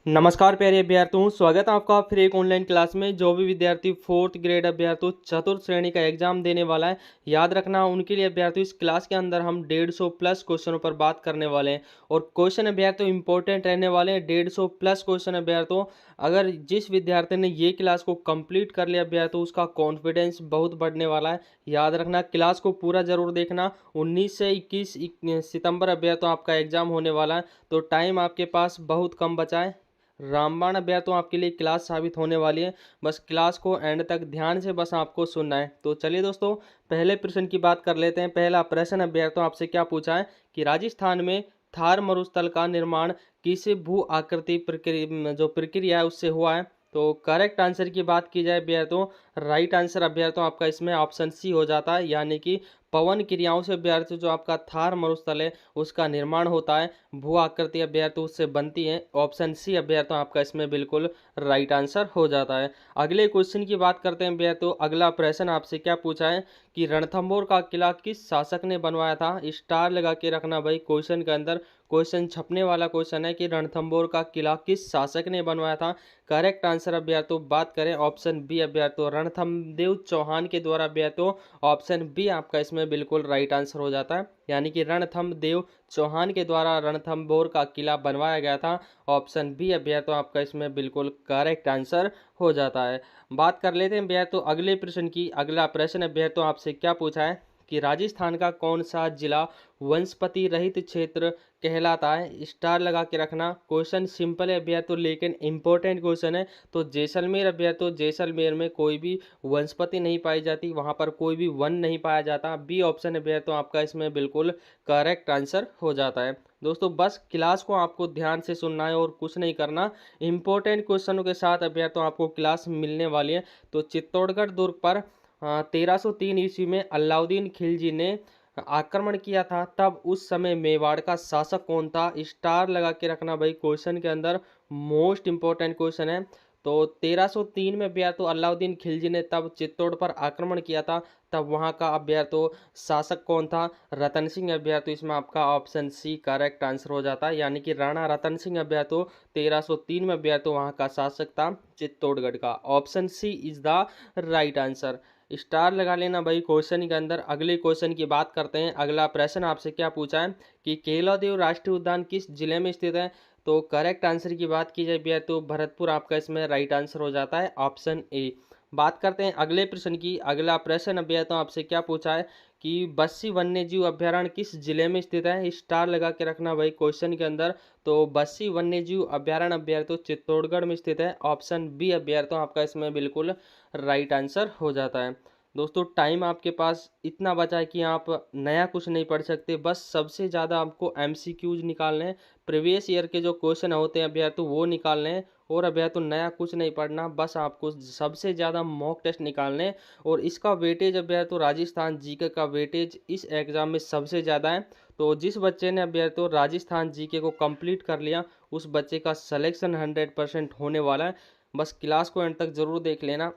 नमस्कार प्यारे अभ्यर्थियों, स्वागत है आपका फिर एक ऑनलाइन क्लास में। जो भी विद्यार्थी फोर्थ ग्रेड अभ्यर्थी चतुर्थ श्रेणी का एग्जाम देने वाला है, याद रखना उनके लिए अभ्यर्थियों इस क्लास के अंदर हम 150 प्लस क्वेश्चनों पर बात करने वाले हैं। और क्वेश्चन अभ्यर्थियों इंपॉर्टेंट रहने वाले हैं। 150 प्लस क्वेश्चन अभ्यर्थियों, अगर जिस विद्यार्थी ने ये क्लास को कंप्लीट कर लिया अभ्यर्थियों, उसका कॉन्फिडेंस बहुत बढ़ने वाला है। याद रखना क्लास को पूरा जरूर देखना। 19 से 21 सितंबर अभ्यर्थियों आपका एग्जाम होने वाला है, तो टाइम आपके पास बहुत कम बचा है। रामबाण अभ्यर्थियों आपके लिए क्लास साबित होने वाली है। बस क्लास को एंड तक ध्यान से बस आपको सुनना है। तो चलिए दोस्तों, पहले प्रश्न की बात कर लेते हैं। पहला प्रश्न अभ्यर्थियों आपसे क्या पूछा है कि राजस्थान में थार मरुस्थल का निर्माण किस भू आकृति प्रक्रिया जो प्रक्रिया है उससे हुआ है। तो करेक्ट आंसर की बात की जाए अभ्यर्थियों, राइट आंसर अभ्यर्थियों आपका इसमें ऑप्शन सी हो जाता है, यानी कि पवन क्रियाओं से अभ्यर्थियों जो आपका थार मरुस्थल है उसका निर्माण होता है। भू आकृति अभ्यर्थियों उससे बनती है। ऑप्शन सी अभ्यर्थियों आपका इसमें बिल्कुल राइट आंसर हो जाता है। अगले क्वेश्चन की बात करते हैं अभ्यर्थियों। अगला प्रश्न आपसे क्या पूछा है कि रणथंभौर का किला किस शासक ने बनवाया था। स्टार लगा के रखना भाई क्वेश्चन के अंदर, क्वेश्चन छपने वाला क्वेश्चन है कि रणथंभौर का किला किस शासक ने बनवाया था। करेक्ट आंसर अभ्यर्थियों बात करें ऑप्शन बी अभ्यर्थियों रणथंभदेव चौहान के द्वारा अभ्यर्थियों। ऑप्शन बी आपका इसमें बिल्कुल राइट आंसर हो जाता है, यानी कि रणथंभदेव चौहान के द्वारा रणथंभौर का किला बनवाया गया था। ऑप्शन बी अभ्यर्थियों आपका इसमें बिल्कुल करेक्ट आंसर हो जाता है। बात कर लेते हैं अभ्यर्थियों अगले प्रश्न की। अगला प्रश्न अभ्यर्थियों आपसे क्या पूछा है कि राजस्थान का कौन सा जिला वनस्पति रहित क्षेत्र कहलाता है। स्टार लगा के रखना। क्वेश्चन सिंपल है अभ्यर्थियों, लेकिन इंपॉर्टेंट क्वेश्चन है। तो जैसलमेर अभ्यर्थियों, जैसलमेर में कोई भी वनस्पति नहीं पाई जाती, वहां पर कोई भी वन नहीं पाया जाता। बी ऑप्शन अभ्यर्थियों आपका इसमें बिल्कुल करेक्ट आंसर हो जाता है। दोस्तों बस क्लास को आपको ध्यान से सुनना है और कुछ नहीं करना। इंपॉर्टेंट क्वेश्चनों के साथ अभ्यर्थियों आपको क्लास मिलने वाली है। तो चित्तौड़गढ़ दुर्ग पर 1303 ईस्वी में अलाउद्दीन खिलजी ने आक्रमण किया था, तब उस समय मेवाड़ का शासक कौन था। स्टार लगा के रखना भाई क्वेश्चन के अंदर, मोस्ट इंपॉर्टेंट क्वेश्चन है। तो 1303 में अभ्यर्थी अलाउद्दीन खिलजी ने तब चित्तौड़ पर आक्रमण किया था, तब वहां का अभ्यर्थी शासक कौन था। रतन सिंह अभ्यर्थी इसमें आपका ऑप्शन सी करेक्ट आंसर हो जाता है, यानी कि राणा रतन सिंह अभ्यर्थी 1303 में अभ्यर्थी वहां का शासक था चित्तौड़गढ़ का। Option C is the right answer. Star लगा लेना भाई क्वेश्चन के अंदर। अगले क्वेश्चन की बात करते हैं। अगला प्रश्न आपसे क्या पूछा है कि केलादेव राष्ट्रीय उद्यान किस जिले में स्थित है। तो करेक्ट आंसर की बात की जाए भैया तो भरतपुर आपका इसमें राइट आंसर हो जाता है, ऑप्शन ए। बात करते हैं अगले प्रश्न की। अगला प्रश्न भैया तो आपसे क्या पूछा है कि बस्सी वन्यजीव अभ्यारण्य किस जिले में स्थित है। स्टार लगा के रखना भाई क्वेश्चन के अंदर। तो बस्सी वन्यजीव अभ्यारण्य अभ्यर्थी चित्तौड़गढ़ में स्थित है। ऑप्शन बी अभ्यर्थी आपका इसमें बिल्कुल राइट आंसर हो जाता है। दोस्तों टाइम आपके पास इतना बचा है कि आप नया कुछ नहीं पढ़ सकते, बस सबसे ज़्यादा आपको एमसीक्यूज निकालने हैं। प्रीवियस ईयर के जो क्वेश्चन होते हैं अभ्यर्थी वो निकालने हैं, और अभ्यर्थी नया कुछ नहीं पढ़ना, बस आपको सबसे ज़्यादा मॉक टेस्ट निकालने हैं। और इसका वेटेज अभ्यर्थी राजस्थान जीके का वेटेज इस एग्ज़ाम में सबसे ज़्यादा है। तो जिस बच्चे ने अभ्यर्थी राजस्थान जीके को कंप्लीट कर लिया उस बच्चे का सिलेक्शन 100% होने वाला है। बस क्लास को एंड तक जरूर देख लेना।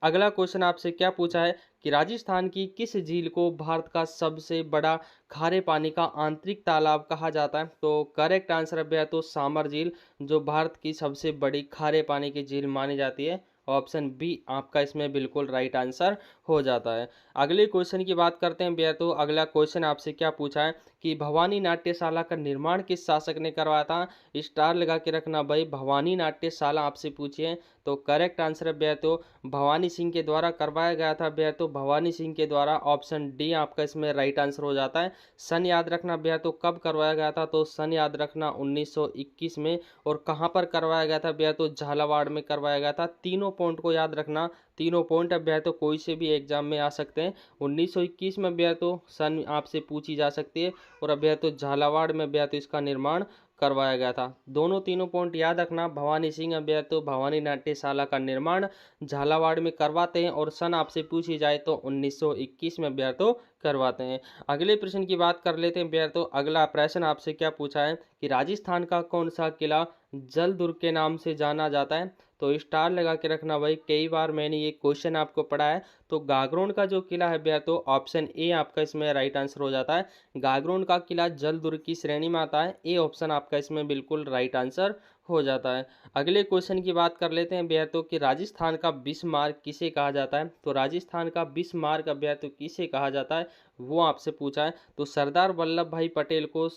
अगला क्वेश्चन आपसे क्या पूछा है कि राजस्थान की किस झील को भारत का सबसे बड़ा खारे पानी का आंतरिक तालाब कहा जाता है। तो करेक्ट आंसर अभ्यर्थी तो सामर झील, जो भारत की सबसे बड़ी खारे पानी की झील मानी जाती है। ऑप्शन बी आपका इसमें बिल्कुल राइट आंसर हो जाता है। अगले क्वेश्चन की बात करते हैं भैया। तो अगला क्वेश्चन आपसे क्या पूछा है कि भवानी नाट्यशाला का निर्माण किस शासक ने करवाया था। स्टार लगा के रखना भाई, भवानी नाट्यशाला आपसे पूछिए। तो करेक्ट आंसर भैया तो भवानी सिंह के द्वारा करवाया गया था भैया, तो भवानी सिंह के द्वारा। ऑप्शन डी आपका इसमें राइट आंसर हो जाता है। सन याद रखना भैया तो कब करवाया गया था। तो सन याद रखना 1921 में। और कहाँ पर करवाया गया था भैया तो झालावाड़ में करवाया गया था। तीनों पॉइंट को याद रखना, तीनों पॉइंट अभ्यर्थी तो कोई से भी एग्जाम में आ सकते हैं। 1921 में अभ्यर्थी तो सन आपसे पूछी जा सकती है, और अभ्यर्थी तो झालावाड़ में अभ्यर्थी इसका निर्माण करवाया गया था। दोनों तीनों पॉइंट याद रखना। भवानी सिंह अभ्यर्थी तो भवानी नाट्यशाला का निर्माण झालावाड़ में करवाते हैं, और सन आपसे पूछी जाए तो 1921 में अभ्यर्थी तो करवाते हैं। अगले प्रश्न की बात कर लेते हैं अभ्यर्थी। तो अगला प्रश्न आपसे क्या पूछा है कि राजस्थान का कौन सा किला जल दुर्ग के नाम से जाना जाता है। तो स्टार लगा के रखना भाई, कई बार मैंने ये क्वेश्चन आपको पढ़ा है। तो गागरोन का जो किला है भैया तो ऑप्शन ए आपका इसमें राइट आंसर हो जाता है। गागरोन का किला जल दुर्ग की श्रेणी में आता है। ए ऑप्शन आपका इसमें बिल्कुल राइट आंसर हो जाता है। अगले क्वेश्चन की बात कर लेते हैं अभ्यर्थियों कि राजस्थान का बिस्मार्क किसे कहा जाता है। तो राजस्थान का बिस्मार्क अभ्यर्थियों किसे कहा जाता है वो आपसे पूछा है। तो सरदार वल्लभ भाई पटेल को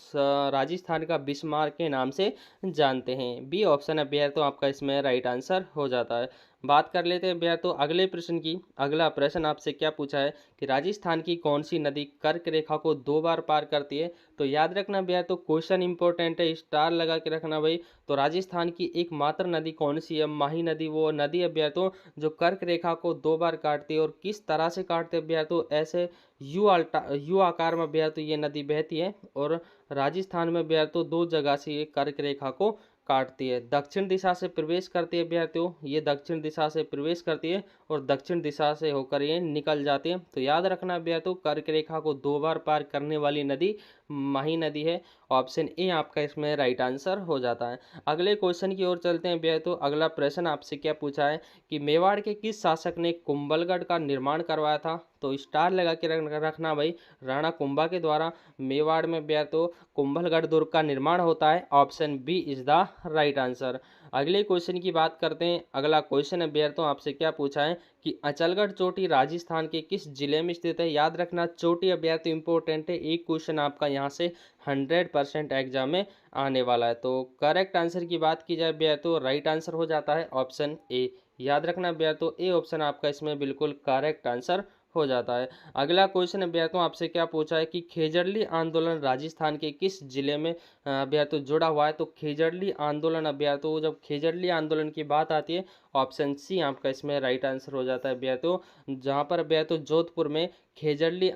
राजस्थान का बिस्मार्क के नाम से जानते हैं। बी ऑप्शन अभ्यर्थियों आपका इसमें राइट आंसर हो जाता है। बात कर लेते हैं अभ्यर्थियों अगले प्रश्न की। अगला प्रश्न आपसे क्या पूछा है कि राजस्थान की कौन सी नदी कर्क रेखा को 2 बार पार करती है। तो याद रखना अभ्यर्थियों क्वेश्चन इंपॉर्टेंट है, स्टार लगा के रखना भाई। तो राजस्थान की एकमात्र नदी कौन सी है, माही नदी वो नदी अभ्यर्थियों जो कर्क रेखा को 2 बार काटती है। और किस तरह से काटते हैं अभ्यर्थियों, ऐसे यू आकार में अभ्यर्थियों ये नदी बहती है। और राजस्थान में अभ्यर्थियों 2 जगह से ये कर्क रेखा को काटती है। दक्षिण दिशा से प्रवेश करती है अभ्यर्थियों, ये दक्षिण दिशा से प्रवेश करती है और दक्षिण दिशा से होकर ये निकल जाती है। तो याद रखना अभ्यर्थियों कर्क रेखा को 2 बार पार करने वाली नदी माही नदी है। ऑप्शन ए आपका इसमें राइट आंसर हो जाता है। अगले क्वेश्चन की ओर चलते हैं अभ्यर्थियों अगला प्रश्न आपसे क्या पूछा है कि मेवाड़ के किस शासक ने कुंभलगढ़ का निर्माण करवाया था। तो स्टार लगा के रखना भाई, राणा कुंभा के द्वारा मेवाड़ में अभ्यर्थियों कुंभलगढ़ दुर्ग का निर्माण होता है। Option B is the right answer. अगले क्वेश्चन की बात करते हैं। अगला क्वेश्चन अभ्यर्थियों आपसे क्या पूछा है कि अचलगढ़ चोटी राजस्थान के किस जिले में स्थित है। याद रखना चोटी अभ्यर्थी इंपॉर्टेंट है, एक क्वेश्चन आपका यहाँ से 100% एग्जाम में आने वाला है। तो करेक्ट आंसर की बात की जाए अभ्यर्थियों राइट आंसर हो जाता है ऑप्शन ए। याद रखना अभ्यर्थियों ए ऑप्शन आपका इसमें बिल्कुल करेक्ट आंसर हो जाता है। अगला क्वेश्चन अभ्यर्थियों आपसे क्या पूछा है कि खेजड़ली आंदोलन राजस्थान के किस जिले में अभ्यर्थियों जुड़ा हुआ है। तो खेजड़ली आंदोलन अभ्यर्थियों जब खेजड़ली आंदोलन की बात आती है ऑप्शन सी आपका इसमें राइट आंसर हो जाता है अभ्यर्थियों, जहाँ पर अभ्यर्थियों जोधपुर में खेजड़ली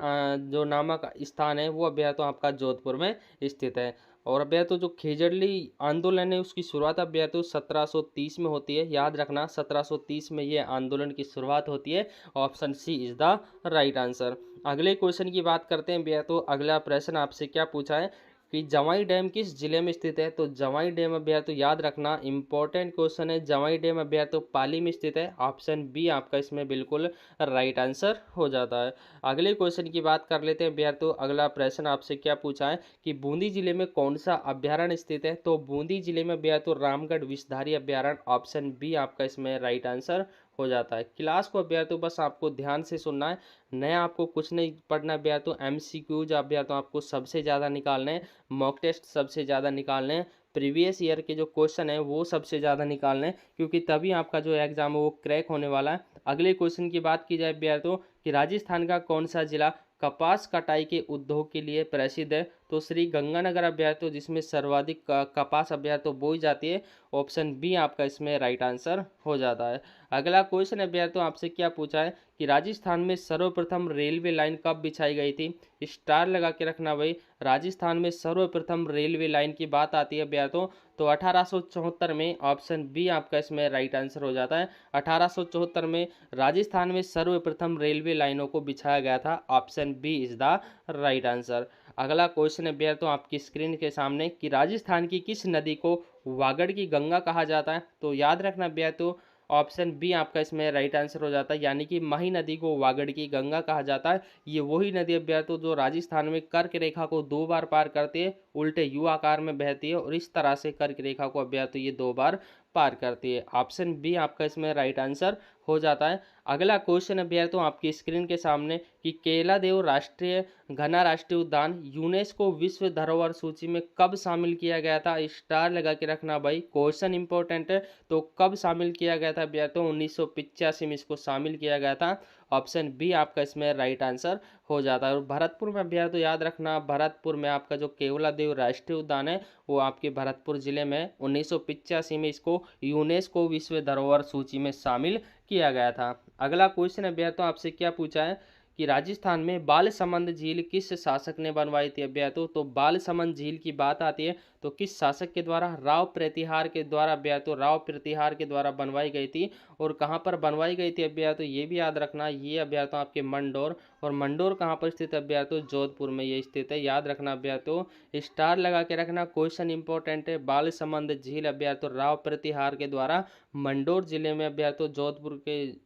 जो नामक स्थान है वो अभ्यर्थियों आपका जोधपुर में स्थित है। और अभ्यर्थियों जो खेजड़ली आंदोलन है उसकी शुरुआत अभ्यर्थियों 1730 में होती है। याद रखना 1730 में ये आंदोलन की शुरुआत होती है। Option C is the right answer. अगले क्वेश्चन की बात करते हैं अभ्यर्थियों अगला प्रश्न आपसे क्या पूछा है कि जवाई डैम किस जिले में स्थित है। तो जवाई डैम अभ्यर्थियों याद रखना इंपॉर्टेंट क्वेश्चन है, जवाई डैम अभ्यर्थियों पाली में स्थित है। ऑप्शन बी आपका इसमें बिल्कुल राइट आंसर हो जाता है। अगले क्वेश्चन की बात कर लेते हैं अभ्यर्थियों अगला प्रश्न आपसे क्या पूछा है कि बूंदी जिले में कौन सा अभ्यारण्य स्थित है। तो बूंदी जिले में अभ्यर्थियों रामगढ़ विषधारी अभ्यारण्य। ऑप्शन बी आपका इसमें राइट आंसर हो जाता है। क्लास को अभ्यर्थियों बस आपको ध्यान से सुनना है, नया आपको कुछ नहीं पढ़ना अभ्यर्थियों। एमसीक्यूज अभ्यर्थियों आपको सबसे ज़्यादा निकालने हैं, मॉक टेस्ट सबसे ज़्यादा निकालने हैं, प्रीवियस ईयर के जो क्वेश्चन है वो सबसे ज़्यादा निकालने हैं, क्योंकि तभी आपका जो एग्जाम है वो क्रैक होने वाला है। अगले क्वेश्चन की बात की जाए अभ्यर्थियों कि राजस्थान का कौन सा जिला कपास कटाई के उद्योग के लिए प्रसिद्ध है। तो श्री गंगानगर अभ्यर्थियों जिसमें सर्वाधिक कपास अभ्यर्थियों बोई जाती है। ऑप्शन बी आपका इसमें राइट आंसर हो जाता है। अगला क्वेश्चन अभ्यर्थियों आपसे क्या पूछा है कि राजस्थान में सर्वप्रथम रेलवे लाइन कब बिछाई गई थी। स्टार लगा के रखना भाई, राजस्थान में सर्वप्रथम रेलवे लाइन की बात आती है अभ्यर्थियों तो 1874 में। ऑप्शन बी आपका इसमें राइट आंसर हो जाता है। 1874 में राजस्थान में सर्वप्रथम रेलवे लाइनों को बिछाया गया था। Option B is the right answer. अगला क्वेश्चन अभ्यर्थियों आपकी स्क्रीन के सामने कि राजस्थान की किस नदी को वागड़ की गंगा कहा जाता है। तो याद रखना अभ्यर्थियों ऑप्शन बी आपका इसमें राइट आंसर हो जाता है, यानी कि मही नदी को वागड़ की गंगा कहा जाता है। ये वही नदी अभ्यर्थियों जो राजस्थान में कर्क रेखा को 2 बार पार करती है, उल्टे यू आकार में बहती है और इस तरह से कर्क रेखा को अभ्यर्थियों ये 2 बार पार करती है। ऑप्शन बी आपका इसमें राइट आंसर हो जाता है। अगला क्वेश्चन अभ्यर्थियों आपकी स्क्रीन के सामने कि केलादेव राष्ट्रीय घना राष्ट्रीय उद्यान यूनेस्को विश्व धरोहर सूची में कब शामिल किया गया था। स्टार लगा के रखना भाई, क्वेश्चन इंपॉर्टेंट है। तो कब शामिल किया गया था अभ्यर्थियों 1985 में इसको शामिल किया गया था। ऑप्शन बी आपका इसमें राइट आंसर हो जाता है। और भरतपुर में अभ्यर्थियों याद रखना भरतपुर में आपका जो केवलादेव राष्ट्रीय उद्यान है वो आपके भरतपुर जिले में 1985 में इसको यूनेस्को विश्व धरोहर सूची में शामिल किया गया था। अगला क्वेश्चन अभ्यर्थियों आपसे क्या पूछा है कि राजस्थान में बालसमंद झील किस शासक ने बनवाई थी अभ्यर्थियों। तो बालसमंद झील की बात आती है तो किस शासक के द्वारा, राव प्रतिहार के द्वारा अभ्यर्थियों, राव प्रतिहार के द्वारा बनवाई गई थी। और कहाँ पर बनवाई गई थी अभ्यर्थियों ये भी याद रखना, ये अभ्यर्थियों आपके मंडोर। और मंडोर कहाँ पर स्थित है अभ्यर्थियों, जोधपुर में ये स्थित है। याद रखना अभ्यर्थियों स्टार लगा के रखना, क्वेश्चन इंपॉर्टेंट है। बालसमंद झील अभ्यर्थियों राव प्रतिहार के द्वारा मंडोर जिले में अभ्यर्थियों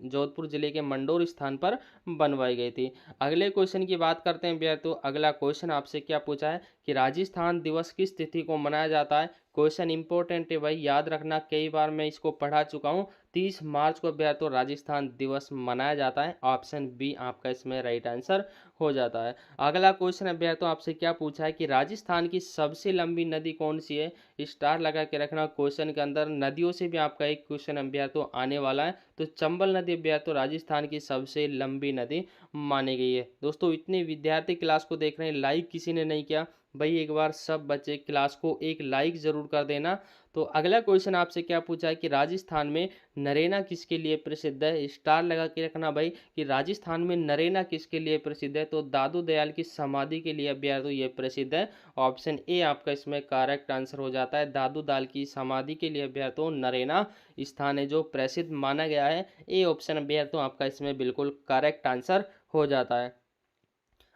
जोधपुर जिले के मंडोर स्थान पर बनवाई गई थी। अगले क्वेश्चन की बात करते हैं अभ्यर्थियों अगला क्वेश्चन आपसे क्या पूछा है कि राजस्थान दिवस किस तिथि को मनाया जाता है? क्वेश्चन इंपॉर्टेंट है भाई, याद रखना, कई बार मैं इसको पढ़ा चुका हूँ। 30 मार्च को अभ्यार्थी राजस्थान दिवस मनाया जाता है। ऑप्शन बी आपका इसमें राइट आंसर हो जाता है। अगला क्वेश्चन अभ्यार्थी आपसे क्या पूछा है कि राजस्थान की सबसे लंबी नदी कौन सी है? स्टार लगा के रखना क्वेश्चन के अंदर। नदियों से भी आपका एक क्वेश्चन अभ्यार्थी आने वाला है। तो चंबल नदी अभ्यार्थी राजस्थान की सबसे लंबी नदी मानी गई है। दोस्तों इतने विद्यार्थी क्लास को देख रहे हैं, लाइक किसी ने नहीं किया भाई, एक बार सब बच्चे क्लास को एक लाइक ज़रूर कर देना। तो अगला क्वेश्चन आपसे क्या पूछा है कि राजस्थान में नरेना किसके लिए प्रसिद्ध है? स्टार लगा के रखना भाई कि राजस्थान में नरेना किसके लिए प्रसिद्ध है? तो दादू दयाल की समाधि के लिए अभ्यार्थी ये प्रसिद्ध है। ऑप्शन ए आपका इसमें करेक्ट आंसर हो जाता है। दादू दयाल की समाधि के लिए अभ्यार्थी नरेना स्थान है जो प्रसिद्ध माना गया है। ए ऑप्शन अभ्यार्थी आपका इसमें बिल्कुल करेक्ट आंसर हो जाता है।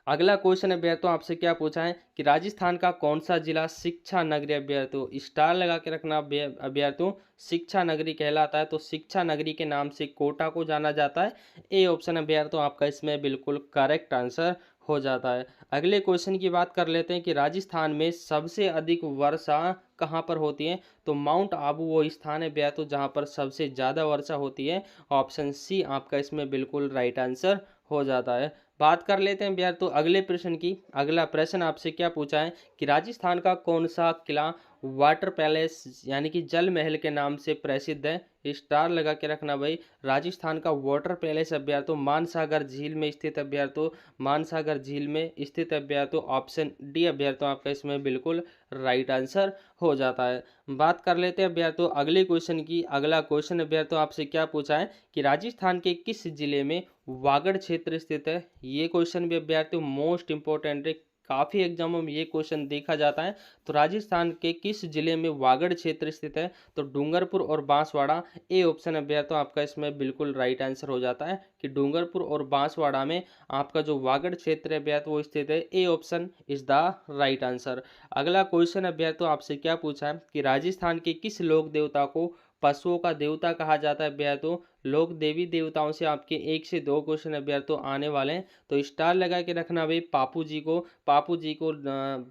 अगला क्वेश्चन अभ्यर्थी आपसे क्या पूछा है कि राजस्थान का कौन सा जिला शिक्षा नगरी अभ्यर्थी? स्टार लगा के रखना अभ्यर्थियों, शिक्षा नगरी कहलाता है। तो शिक्षा नगरी के नाम से कोटा को जाना जाता है। ए ऑप्शन अभ्यर्थी आपका इसमें बिल्कुल करेक्ट आंसर हो जाता है। अगले क्वेश्चन की बात कर लेते हैं कि राजस्थान में सबसे अधिक वर्षा कहाँ पर होती है? तो माउंट आबू वो स्थान है अभ्यर्थी जहाँ पर सबसे ज़्यादा वर्षा होती है। ऑप्शन सी आपका इसमें बिल्कुल राइट आंसर हो जाता है। बात कर लेते हैं बिहार तो अगले प्रश्न की। अगला प्रश्न आपसे क्या पूछा है कि राजस्थान का कौन सा किला वाटर पैलेस यानी कि जल महल के नाम से प्रसिद्ध है? स्टार लगा के रखना भाई। राजस्थान का वाटर पैलेस अभ्यर्थी मानसागर झील में स्थित अभ्यर्थी, मानसागर झील में स्थित अभ्यर्थी। ऑप्शन डी अभ्यर्थी आपका इसमें बिल्कुल राइट आंसर हो जाता है। बात कर लेते हैं अभ्यर्थी अगले क्वेश्चन की। अगला क्वेश्चन अभ्यर्थी आपसे क्या पूछा है कि राजस्थान के किस जिले में वागड़ क्षेत्र स्थित है? ये क्वेश्चन भी अभ्यर्थी मोस्ट इंपॉर्टेंट है, काफ़ी एग्जामों में ये क्वेश्चन देखा जाता है। तो राजस्थान के किस जिले में वागड़ क्षेत्र स्थित है? तो डूंगरपुर और बांसवाड़ा। ए ऑप्शन अभ्यर्थी आपका इसमें बिल्कुल राइट आंसर हो जाता है कि डूंगरपुर और बांसवाड़ा में आपका जो वागड़ क्षेत्र अभ्यर्थी वो स्थित है। A option is the right answer. अगला क्वेश्चन अभ्यर्थी आपसे क्या पूछा है कि राजस्थान के किस लोक देवता को पशुओं का देवता कहा जाता है अभ्यर्थी? लोक देवी देवताओं से आपके 1 से 2 क्वेश्चन अभ्यर्थी आने वाले हैं। तो स्टार लगा के रखना भाई। पापू जी को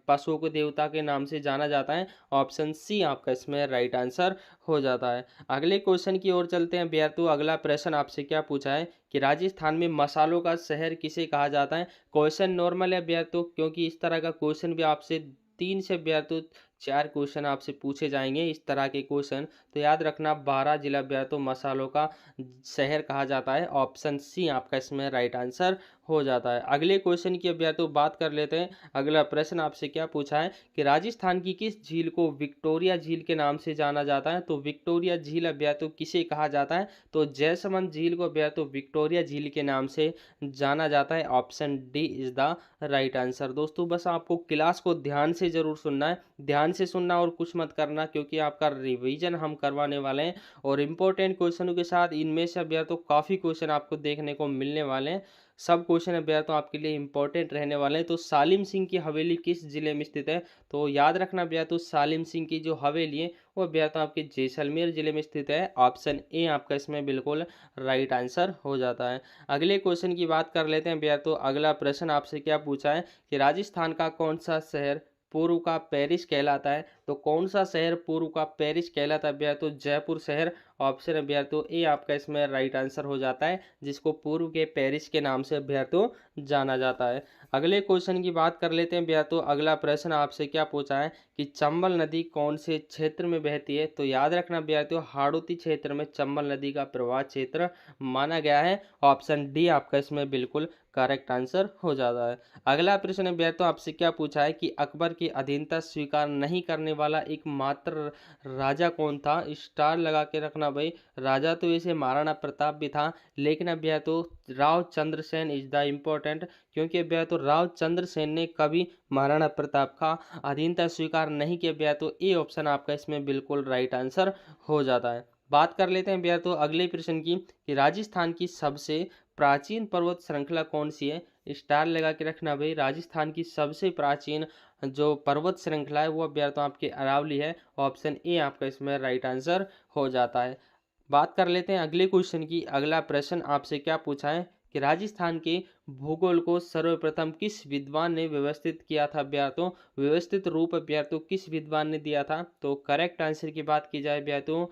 पशुओं को देवता के नाम से जाना जाता है। ऑप्शन सी आपका इसमें राइट आंसर हो जाता है। अगले क्वेश्चन की ओर चलते हैं अभ्यर्थी। अगला प्रश्न आपसे क्या पूछा है कि राजस्थान में मसालों का शहर किसे कहा जाता है? क्वेश्चन नॉर्मल है अभ्यर्थी, क्योंकि इस तरह का क्वेश्चन भी आपसे 3 से अभ्यर्थी 4 क्वेश्चन आपसे पूछे जाएंगे इस तरह के क्वेश्चन। तो याद रखना 12 जिला अभ्यर्थी मसालों का शहर कहा जाता है। ऑप्शन सी आपका इसमें राइट आंसर हो जाता है। अगले क्वेश्चन की अभ्यर्थी बात कर लेते हैं। अगला प्रश्न आपसे क्या पूछा है कि राजस्थान की किस झील को विक्टोरिया झील के नाम से जाना जाता है? तो विक्टोरिया झील अभ्यर्थी किसे कहा जाता है? तो जयसमंद झील को अभ्यर्थी विक्टोरिया झील के नाम से जाना जाता है। Option D is the right answer. दोस्तों बस आपको क्लास को ध्यान से जरूर सुनना है, ध्यान से सुनना और कुछ मत करना, क्योंकि आपका रिवीजन हम करवाने वाले हैं और इम्पोर्टेंट क्वेश्चनों के साथ इनमें से अभ्यर्थियों काफ़ी क्वेश्चन आपको देखने को मिलने वाले हैं। सब क्वेश्चन अभ्यर्थियों आपके लिए इंपॉर्टेंट रहने वाले हैं। तो सालिम सिंह की हवेली किस जिले में स्थित है? तो याद रखना अभ्यर्थियों सालिम सिंह की जो हवेली है वो अभ्यर्थियों आपके जैसलमेर जिले में स्थित है। ऑप्शन ए आपका इसमें बिल्कुल राइट आंसर हो जाता है। अगले क्वेश्चन की बात कर लेते हैं अभ्यर्थियों। अगला प्रश्न आपसे क्या पूछा है कि राजस्थान का कौन सा शहर पूर्व का पेरिस कहलाता है? तो कौन सा शहर पूर्व का पेरिस कहलाता है अभ्यर्थियों? जयपुर शहर। ऑप्शन अभ्यर्थियों ए आपका इसमें राइट आंसर हो जाता है, जिसको पूर्व के पेरिस के नाम से अभ्यर्थियों जाना जाता है। अगले क्वेश्चन की बात कर लेते हैं अभ्यर्थियों। अगला प्रश्न आपसे क्या पूछा है कि चंबल नदी कौन से क्षेत्र में बहती है? तो याद रखना अभ्यर्थियों हाड़ौती क्षेत्र में चंबल नदी का प्रवाह क्षेत्र माना गया है। ऑप्शन डी आपका इसमें बिल्कुल करेक्ट आंसर हो जाता है। अगला प्रश्न अभ्यर्थियों आपसे क्या पूछा है कि अकबर की अधीनता स्वीकार नहीं करने वाला एकमात्र राजा कौन था? स्टार लगा के रखना भाई। राजा तो ऐसे महाराणा प्रताप भी था, लेकिन अभ्यर्थियों Rao Chandrasen is the important, क्योंकि अभ्यर्थियों राव चंद्रसेन ने कभी महाराणा प्रताप का अधीनता स्वीकार नहीं किया अभ्यर्थियों। ए ऑप्शन आपका इसमें बिल्कुल राइट आंसर हो जाता है। बात कर लेते हैं अभ्यर्थियों अगले प्रश्न की कि राजस्थान की सबसे प्राचीन पर्वत श्रृंखला कौन सी है? स्टार लगा के रखना भाई। राजस्थान की सबसे प्राचीन जो पर्वत श्रृंखला है वो अभ्यर्थियों आपके अरावली है। ऑप्शन ए आपका इसमें राइट आंसर हो जाता है। बात कर लेते हैं अगले क्वेश्चन की। अगला प्रश्न आपसे क्या पूछा है कि राजस्थान के भूगोल को सर्वप्रथम किस विद्वान ने व्यवस्थित किया था अभ्यार्थों, व्यवस्थित रूप अभ्यार्थों किस विद्वान ने दिया था। तो करेक्ट आंसर की बात की जाए अभ्यार्थों,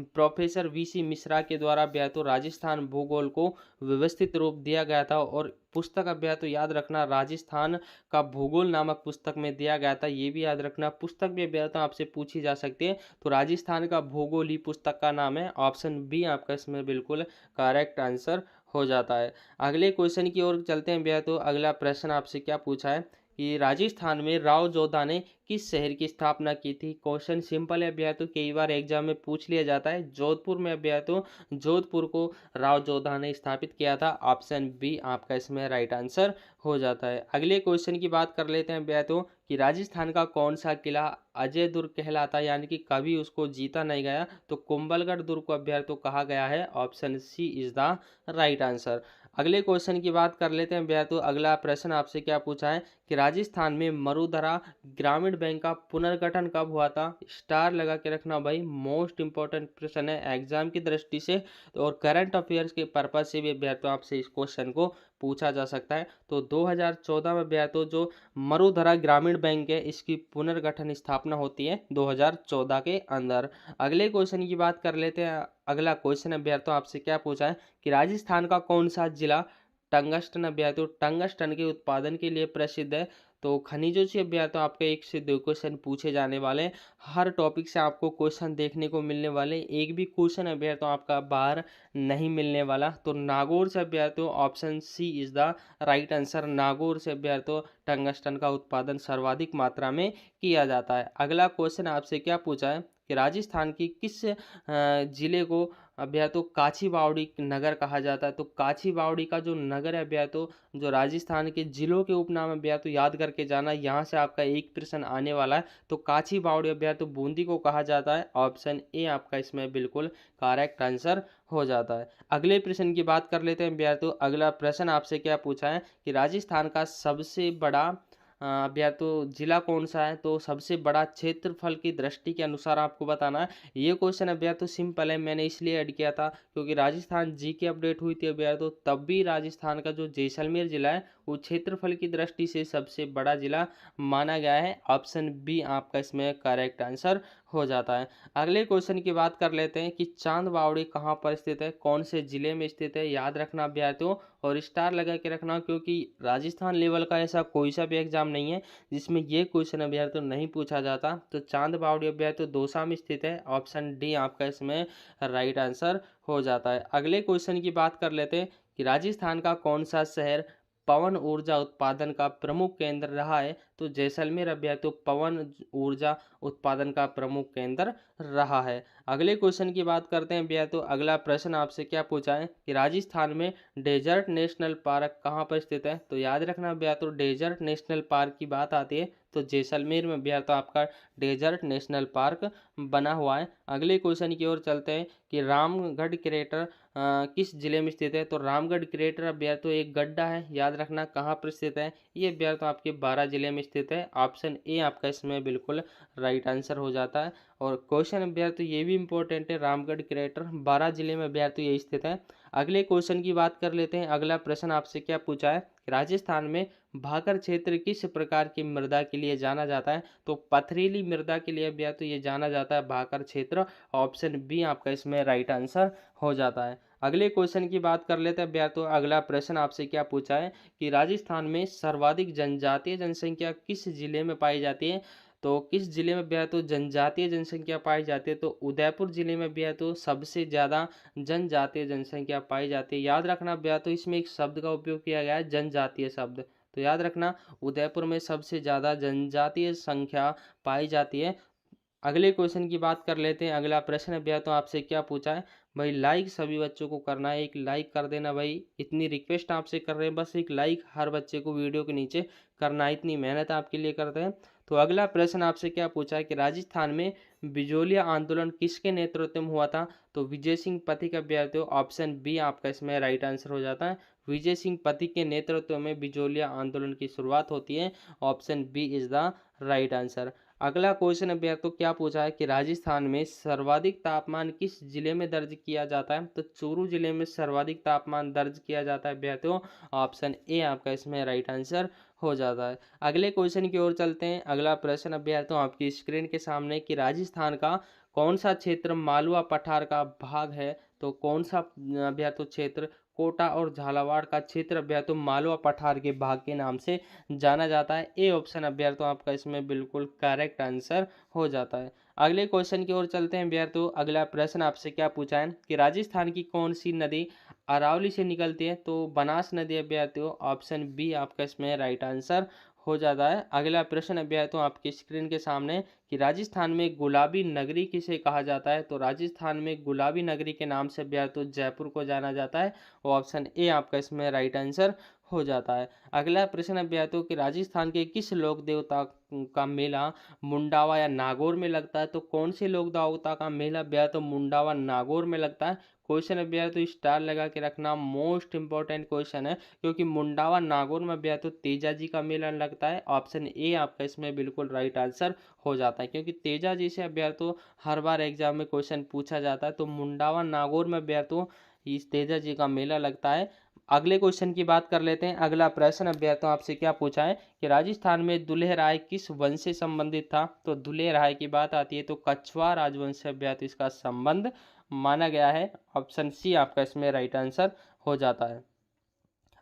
प्रोफेसर वीसी मिश्रा के द्वारा अभ्यार्थों राजस्थान भूगोल को व्यवस्थित रूप दिया गया था। और पुस्तक अभ्यार्थों याद रखना, राजस्थान का भूगोल नामक पुस्तक में दिया गया था, ये भी याद रखना। पुस्तक भी अभ्यार्थों आपसे पूछी जा सकती है, तो राजस्थान का भूगोल ही पुस्तक का नाम है। ऑप्शन बी आपका इसमें बिल्कुल करेक्ट आंसर हो जाता है। अगले क्वेश्चन की ओर चलते हैं भैया। तो अगला प्रश्न आपसे क्या पूछा है कि राजस्थान में राव जोधा ने किस शहर की स्थापना की थी। क्वेश्चन सिंपल है भैया, तो कई बार एग्जाम में पूछ लिया जाता है। जोधपुर में भैया, तो जोधपुर को राव जोधा ने स्थापित किया था। ऑप्शन बी आपका इसमें राइट आंसर हो जाता है। अगले क्वेश्चन की बात कर लेते हैं भैया, तो कि राजस्थान का कौन सा किला अजय दुर्ग कहलाता है, यानी कि कभी उसको जीता नहीं गया। तो कुंभलगढ़ दुर्ग को अभ्यर्थी कहा गया है। Option C is the right answer. अगले क्वेश्चन की बात कर लेते हैं भैया, तो अगला प्रश्न आपसे क्या पूछा है कि राजस्थान में मरुधरा ग्रामीण बैंक का पुनर्गठन कब हुआ था। स्टार लगा के रखना भाई, मोस्ट इंपॉर्टेंट प्रश्न है एग्जाम की दृष्टि से और करंट अफेयर्स के पर्पज से भी अभ्यर्थियों आपसे इस क्वेश्चन को पूछा जा सकता है। तो 2014 में अभ्यर्थियों जो मरुधरा ग्रामीण बैंक है, इसकी पुनर्गठन स्थापना होती है 2014 के अंदर। अगले क्वेश्चन की बात कर लेते हैं। अगला क्वेश्चन अभ्यर्थियों आपसे क्या पूछा है कि राजस्थान का कौन सा जिला टंगस्टन अभ्यर्थियों टंगस्टन के उत्पादन के लिए प्रसिद्ध है। तो खनिजों से अभ्यर्थियों आपके 1 से 2 क्वेश्चन पूछे जाने वाले हैं। हर टॉपिक से आपको क्वेश्चन देखने को मिलने वाले, एक भी क्वेश्चन अभ्यर्थियों आपका बाहर नहीं मिलने वाला। तो नागौर से अभ्यर्थियों option C is the right answer. Nagaur से अभ्यर्थियों टंगस्टन का उत्पादन सर्वाधिक मात्रा में किया जाता है। अगला क्वेश्चन आपसे क्या पूछा है कि राजस्थान की किस जिले को अभ्यर्थियों काची बावड़ी नगर कहा जाता है। तो काची बावड़ी का जो नगर है अभ्यर्थियों, जो राजस्थान के जिलों के उपनाम अभ्यर्थियों याद करके जाना, यहाँ से आपका एक प्रश्न आने वाला है। तो काची बावड़ी अभ्यर्थियों बूंदी को कहा जाता है। ऑप्शन ए आपका इसमें बिल्कुल करेक्ट आंसर हो जाता है। अगले प्रश्न की बात कर लेते हैं अभ्यर्थियों। अगला प्रश्न आपसे क्या पूछा है कि राजस्थान का सबसे बड़ा अभ्यर्थियों जिला कौन सा है। तो सबसे बड़ा क्षेत्रफल की दृष्टि के अनुसार आपको बताना है। ये क्वेश्चन अभ्यर्थियों सिंपल है, मैंने इसलिए ऐड किया था क्योंकि राजस्थान जी की अपडेट हुई थी अभ्यर्थियों, तब भी राजस्थान का जो जैसलमेर जिला है वो क्षेत्रफल की दृष्टि से सबसे बड़ा जिला माना गया है। ऑप्शन बी आपका इसमें करेक्ट आंसर हो जाता है। अगले क्वेश्चन की बात कर लेते हैं कि चांद बावड़ी कहाँ पर स्थित है, कौन से जिले में स्थित है। याद रखना अभ्यर्थियों और स्टार लगा के रखना, क्योंकि राजस्थान लेवल का ऐसा कोई सा भी एग्जाम नहीं है जिसमें ये क्वेश्चन अभ्यर्थियों नहीं पूछा जाता। तो चांद बावड़ी अभ्यर्थियों दौसा में स्थित है। ऑप्शन डी आपका इसमें राइट आंसर हो जाता है। अगले क्वेश्चन की बात कर लेते हैं कि राजस्थान का कौन सा शहर पवन ऊर्जा उत्पादन का प्रमुख केंद्र रहा है। तो जैसलमेर अभ्यर्थियों पवन ऊर्जा उत्पादन का प्रमुख केंद्र रहा है। अगले क्वेश्चन की बात करते हैं भैया। तो अगला प्रश्न आपसे क्या पूछा है कि राजस्थान में डेजर्ट नेशनल पार्क कहाँ पर स्थित है। तो याद रखना भैया, तो डेजर्ट नेशनल पार्क की बात आती है तो जैसलमेर में भैया तो आपका डेजर्ट नेशनल पार्क बना हुआ है। अगले क्वेश्चन की ओर चलते हैं कि रामगढ़ क्रेटर किस जिले में स्थित है। तो रामगढ़ क्रेटर अभ्यर्थ तो एक गड्ढा है, याद रखना कहाँ पर स्थित है। ये अभ्यर्थ तो आपके 12 जिले में स्थित है। ऑप्शन ए आपका इसमें बिल्कुल राइट आंसर हो जाता है। और क्वेश्चन अभ्यर्थ तो ये भी इंपॉर्टेंट है, रामगढ़ क्रेटर 12 जिले में अभ्यर्थ तो ये स्थित है। अगले क्वेश्चन की बात कर लेते हैं। अगला प्रश्न आपसे क्या पूछा है, राजस्थान में भाकर क्षेत्र किस प्रकार की मृदा के लिए जाना जाता है। तो पथरीली मृदा के लिए अभ्यर्थ तो ये जाना जाता है भाकर क्षेत्र। ऑप्शन बी आपका इसमें राइट आंसर हो जाता है। अगले क्वेश्चन की बात कर लेते हैं अभ्यर्थियों। अगला प्रश्न आपसे क्या पूछा है कि राजस्थान में सर्वाधिक जनजातीय जनसंख्या किस जिले में पाई जाती है। तो किस जिले में अभ्यर्थियों जनजातीय जनसंख्या पाई जाती है। तो उदयपुर जिले में अभ्यर्थियों सबसे ज़्यादा जनजातीय जनसंख्या पाई जाती है। याद रखना अभ्यर्थियों इसमें एक शब्द का उपयोग किया गया है जनजातीय शब्द। तो याद रखना उदयपुर में सबसे ज़्यादा जनजातीय संख्या पाई जाती है। अगले क्वेश्चन की बात कर लेते हैं। अगला प्रश्न भैया तो आपसे क्या पूछा है भाई, लाइक सभी बच्चों को करना है, एक लाइक कर देना भाई, इतनी रिक्वेस्ट आपसे कर रहे हैं, बस एक लाइक हर बच्चे को वीडियो के नीचे करना है, इतनी मेहनत आपके लिए करते हैं। तो अगला प्रश्न आपसे क्या पूछा है कि राजस्थान में बिजोलिया आंदोलन किसके नेतृत्व में हुआ था। तो विजय सिंह पथिक अभ्यर्थी ऑप्शन बी आपका इसमें राइट आंसर हो जाता है। विजय सिंह पथिक के नेतृत्व में बिजोलिया आंदोलन की शुरुआत होती है। Option B is the right answer. अगला क्वेश्चन अभ्यर्थियों क्या पूछा है कि राजस्थान में सर्वाधिक तापमान किस जिले में दर्ज किया जाता है? तो चूरू जिले में सर्वाधिक तापमान दर्ज किया जाता है अभ्यर्थियों। ऑप्शन ए आपका इसमें राइट आंसर हो जाता है। अगले क्वेश्चन की ओर चलते हैं। अगला प्रश्न अभ्यर्थियों आपकी स्क्रीन के सामने कि राजस्थान का कौन सा क्षेत्र मालवा पठार का भाग है? तो कौन सा अभ्यर्थियों क्षेत्र कोटा और झालावाड़ का क्षेत्र अभ्यर्थियों मालवा पठार के भाग के नाम से जाना जाता है? ए ऑप्शन अभ्यर्थियों आपका इसमें बिल्कुल करेक्ट आंसर हो जाता है। अगले क्वेश्चन की ओर चलते हैं अभ्यर्थियों। अगला प्रश्न आपसे क्या पूछा है कि राजस्थान की कौन सी नदी अरावली से निकलती है? तो बनास नदी अभ्यर्थियों। ऑप्शन बी आपका इसमें राइट आंसर हो जाता है। अगला प्रश्न अभ्यर्थियों आपकी स्क्रीन के सामने कि राजस्थान में गुलाबी नगरी किसे कहा जाता है? तो राजस्थान में गुलाबी नगरी के नाम से अभ्यर्थियों जयपुर को जाना जाता है। ऑप्शन ए आपका इसमें राइट आंसर हो जाता है। अगला प्रश्न अभ्यर्थियों कि राजस्थान के किस लोक देवता का मेला मुंडावा या नागौर में लगता है? तो कौन से लोक देवता का मेला अभ्यर्थियों मुंडावा नागौर में लगता है? क्वेश्चन अभ्यर्थियों स्टार लगा के रखना, मोस्ट इंपॉर्टेंट क्वेश्चन है, क्योंकि मुंडावा नागौर में अभ्यर्थियों तेजा जी का मेला लगता है। ऑप्शन ए आपका इसमें बिल्कुल राइट आंसर हो जाता है, क्योंकि तेजा जी से अभ्यर्थियों हर बार एग्जाम में क्वेश्चन पूछा जाता है। तो मुंडावा नागौर में अभ्यर्थियों इस तेजा जी का मेला लगता है। अगले क्वेश्चन की बात कर लेते हैं। अगला प्रश्न अभ्यर्थियों आपसे क्या पूछा है कि राजस्थान में दुल्हे राय किस वंश से संबंधित था? तो दुल्हे राय की बात आती है तो कछवार राजवंश से अभ्यर्थियों इसका संबंध माना गया है। ऑप्शन सी आपका इसमें राइट आंसर हो जाता है।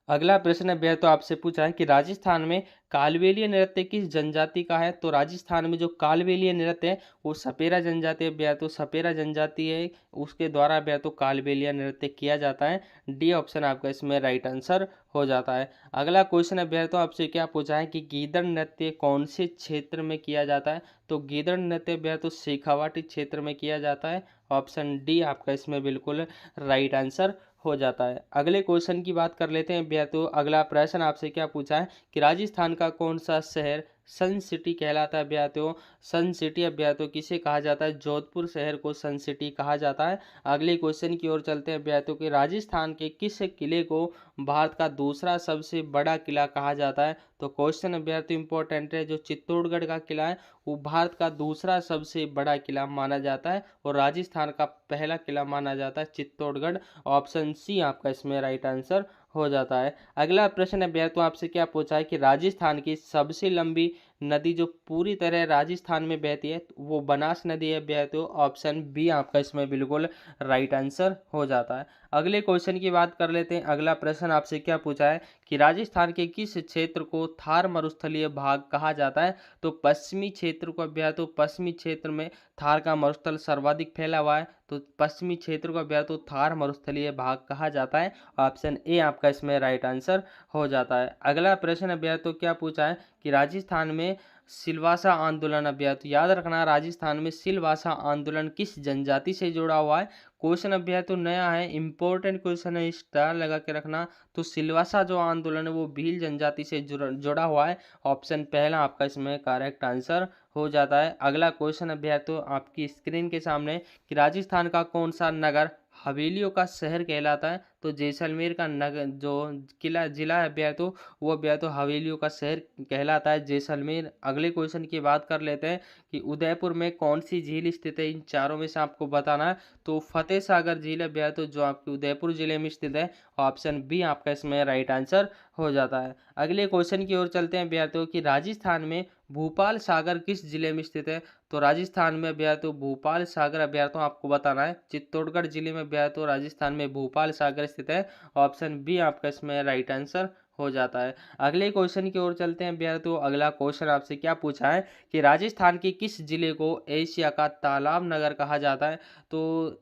अगला प्रश्न अभ्यर्थियों आपसे पूछा है कि राजस्थान में कालबेलिया नृत्य किस जनजाति का है? तो राजस्थान में जो कालबेलिया नृत्य है वो सपेरा जनजाति अभ्यर्थियों सपेरा जनजाति है, उसके द्वारा अभ्यर्थियों कालबेलिया नृत्य किया जाता है। डी ऑप्शन आपका इसमें राइट आंसर हो जाता है। अगला क्वेश्चन अभ्यर्थियों आपसे क्या पूछा है कि गीदड़ नृत्य कौन से क्षेत्र में किया जाता है? तो गीदड़ नृत्य अभ्यर्थियों शेखावाटी क्षेत्र में किया जाता है। ऑप्शन डी आपका इसमें बिल्कुल राइट आंसर हो जाता है। अगले क्वेश्चन की बात कर लेते हैं अभ्यर्थियों। अगला प्रश्न आपसे क्या पूछा है कि राजस्थान का कौन सा शहर सन सिटी कहलाता है अभ्यर्थियों? सन सिटी अभ्यर्थियों किसे कहा जाता है? जोधपुर शहर को सन सिटी कहा जाता है। अगले क्वेश्चन की ओर चलते हैं अभ्यर्थियों कि राजस्थान के किस किले को भारत का दूसरा सबसे बड़ा किला कहा जाता है? तो क्वेश्चन अभ्यर्थियों इंपॉर्टेंट है, जो चित्तौड़गढ़ का किला है वो भारत का दूसरा सबसे बड़ा किला माना जाता है और राजस्थान का पहला किला माना जाता है चित्तौड़गढ़। ऑप्शन सी आपका इसमें राइट आंसर हो जाता है। अगला प्रश्न अभ्यर्थियों आपसे क्या पूछा है कि राजस्थान की सबसे लंबी नदी जो पूरी तरह राजस्थान में बहती है वो बनास नदी है अभ्यर्थियों। ऑप्शन बी आपका इसमें बिल्कुल राइट आंसर हो जाता है। अगले क्वेश्चन की बात कर लेते हैं। अगला प्रश्न आपसे क्या पूछा है कि राजस्थान के किस क्षेत्र को थार मरुस्थलीय भाग कहा जाता है? तो पश्चिमी क्षेत्र को अभ्यर्थियों पश्चिमी क्षेत्र में थार का मरुस्थल सर्वाधिक फैला हुआ है, तो पश्चिमी क्षेत्र को अभ्यर्थियों थार मरुस्थलीय भाग कहा जाता है। ऑप्शन ए आपका इसमें राइट आंसर हो जाता है। अगला प्रश्न अभ्यर्थियों क्या पूछा है कि राजस्थान में सिलवासा आंदोलन अभ्यर्थियों याद रखना, राजस्थान में सिलवासा आंदोलन किस जनजाति से जुड़ा हुआ है? क्वेश्चन अभ्यर्थियों नया है, इंपॉर्टेंट क्वेश्चन है, स्टार लगा के रखना। तो सिलवासा जो आंदोलन है वो भील जनजाति से जुड़ा हुआ है। ऑप्शन पहला आपका इसमें करेक्ट आंसर हो जाता है। अगला क्वेश्चन अभ्यर्थियों आपकी स्क्रीन के सामने कि राजस्थान का कौन सा नगर हवेलियों का शहर कहलाता है? तो जैसलमेर का नगर जो किला जिला है अभ्यर्थियों वो अभ्यर्थियों हवेलियों का शहर कहलाता है जैसलमेर। अगले क्वेश्चन की बात कर लेते हैं कि उदयपुर में कौन सी झील स्थित है? इन चारों में से आपको बताना है। तो फतेह सागर झील अभ्यर्थियों जो आपकी उदयपुर जिले में स्थित है। ऑप्शन बी आपका इसमें राइट आंसर हो जाता है। अगले क्वेश्चन की ओर चलते हैं अभ्यर्थियों कि राजस्थान में भूपाल सागर किस जिले में स्थित है? तो राजस्थान में अभ्यर्थियों भूपाल सागर अभ्यर्थियों आपको बताना है चित्तौड़गढ़ जिले में अभ्यर्थियों राजस्थान में भूपाल सागर स्थित है। ऑप्शन बी आपका इसमें राइट आंसर हो जाता है। अगले क्वेश्चन की ओर चलते हैं अभ्यर्थियों। अगला क्वेश्चन आपसे क्या पूछा है कि राजस्थान के किस जिले को एशिया का तालाब नगर कहा जाता है? तो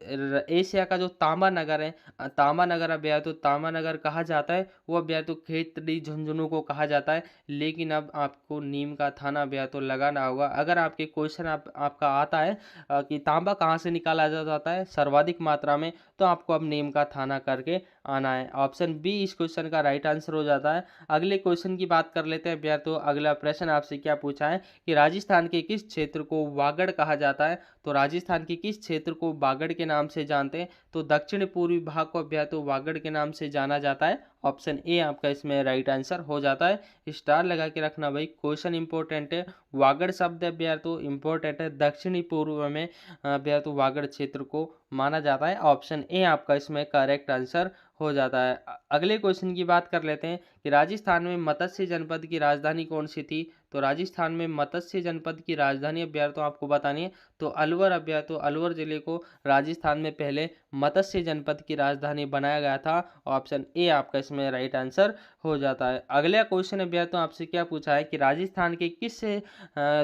एशिया का जो तांबा नगर है तांबा नगर अभ्यर्थियों तांबा नगर कहा जाता है वो अभ्यर्थियों खेतड़ी झुंझुनू को कहा जाता है। लेकिन अब आपको नीम का थाना अभ्यर्थियों लगाना होगा। अगर आपके क्वेश्चन आपका आता है कि तांबा कहाँ से निकाला जाता है सर्वाधिक मात्रा में, तो आपको अब नीम का थाना करके आना है। ऑप्शन बी इस क्वेश्चन का राइट आंसर हो जाता है। जाता है। अगले क्वेश्चन की बात कर लेते हैं अभ्यर्थियों। अगला प्रश्न आपसे क्या पूछा है कि राजस्थान के किस क्षेत्र को वागड़ कहा जाता है? तो राजस्थान के किस क्षेत्र को वागड़ के नाम से जानते हैं? तो दक्षिण पूर्वी भाग को अभ्यर्थियों वागड़ के नाम से जाना जाता है। ऑप्शन ए आपका इसमें राइट आंसर हो जाता है। स्टार लगा के रखना भाई, क्वेश्चन इंपॉर्टेंट है। वागड़ शब्द अभ्यर्थियों इंपॉर्टेंट है, दक्षिणी पूर्व में अभ्यर्थियों वागड़ क्षेत्र को माना जाता है। ऑप्शन ए आपका इसमें करेक्ट आंसर हो जाता है। अगले क्वेश्चन की बात कर लेते हैं कि राजस्थान में मत्स्य जनपद की राजधानी कौन सी थी? तो राजस्थान में मत्स्य जनपद की राजधानी अभ्यर्थियों आपको बतानी है। तो अलवर अभ्यर्थियों, अलवर जिले को राजस्थान में पहले मत्स्य जनपद की राजधानी बनाया गया था। ऑप्शन ए आपका इसमें राइट आंसर हो जाता है। अगला क्वेश्चन अभ्यर्थियों आपसे क्या पूछा है कि राजस्थान के किस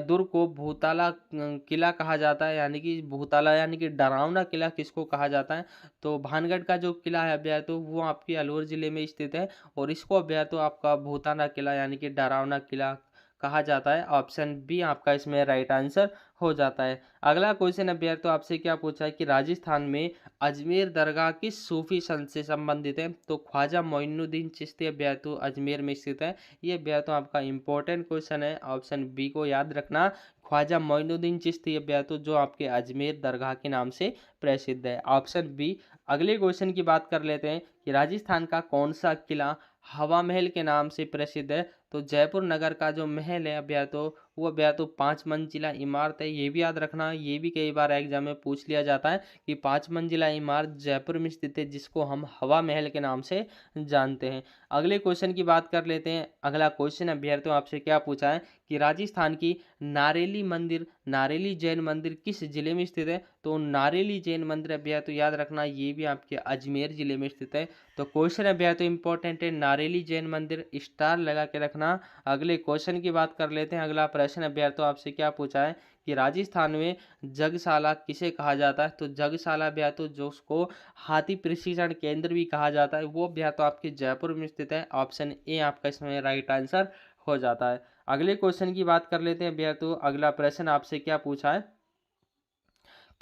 दुर्ग को भूताला किला कहा जाता है? यानी कि भूताला यानी कि डरावना किला किसको कहा जाता है? तो भानगढ़ का जो किला है अभ्यर्थियों वो आपके अलवर जिले में स्थित है और इसको अभ्यर्थियों आपका भूताना किला यानी कि डरावना किला कहा जाता है। ऑप्शन बी आपका इसमें राइट आंसर हो जाता है। अगला क्वेश्चन अभ्यर्थियों आपसे क्या पूछा है कि राजस्थान में अजमेर दरगाह किस सूफी संत से संबंधित है? तो ख्वाजा मोइनुद्दीन चिश्ती अभ्यर्थियों अजमेर में स्थित है। ये अभ्यर्थियों आपका इंपॉर्टेंट क्वेश्चन है, ऑप्शन बी को याद रखना। ख्वाजा मोइनुद्दीन चिश्ती अभ्यर्थियों जो आपके अजमेर दरगाह के नाम से प्रसिद्ध है। Option B. अगले क्वेश्चन की बात कर लेते हैं कि राजस्थान का कौन सा किला हवा महल के नाम से प्रसिद्ध है? तो जयपुर नगर का जो महल है अभ्यर्थियों वो अभ्यर्थियों 5 मंजिला इमारत है। ये भी याद रखना, ये भी कई बार एग्जाम में पूछ लिया जाता है कि 5 मंजिला इमारत जयपुर में स्थित है जिसको हम हवा महल के नाम से जानते हैं। अगले क्वेश्चन की बात कर लेते हैं। अगला क्वेश्चन अभ्यर्थियों आपसे क्या पूछा है कि राजस्थान की नारेली मंदिर, नारेली जैन मंदिर किस जिले में स्थित है? तो नारेली जैन मंदिर अभ्यर्थियों याद रखना ये भी आपके अजमेर जिले में स्थित है। तो क्वेश्चन अभ्यर्थियों इंपॉर्टेंट है, नारेली जैन मंदिर स्टार लगा के रखना। अगले क्वेश्चन की बात कर लेते हैं। अगला प्रश्न अभ्यर्थियों आपसे क्या पूछा है कि राजस्थान में जगशाला किसे कहा जाता है? तो जगशाला अभ्यर्थियों जो उसको हाथी प्रशिक्षण केंद्र भी कहा जाता है वो अभ्यर्थियों आपके जयपुर में स्थित है। ऑप्शन ए आपका इसमें राइट आंसर हो जाता है। अगले क्वेश्चन की बात कर लेते हैं अभ्यर्थियों। अगला प्रश्न आपसे क्या पूछा है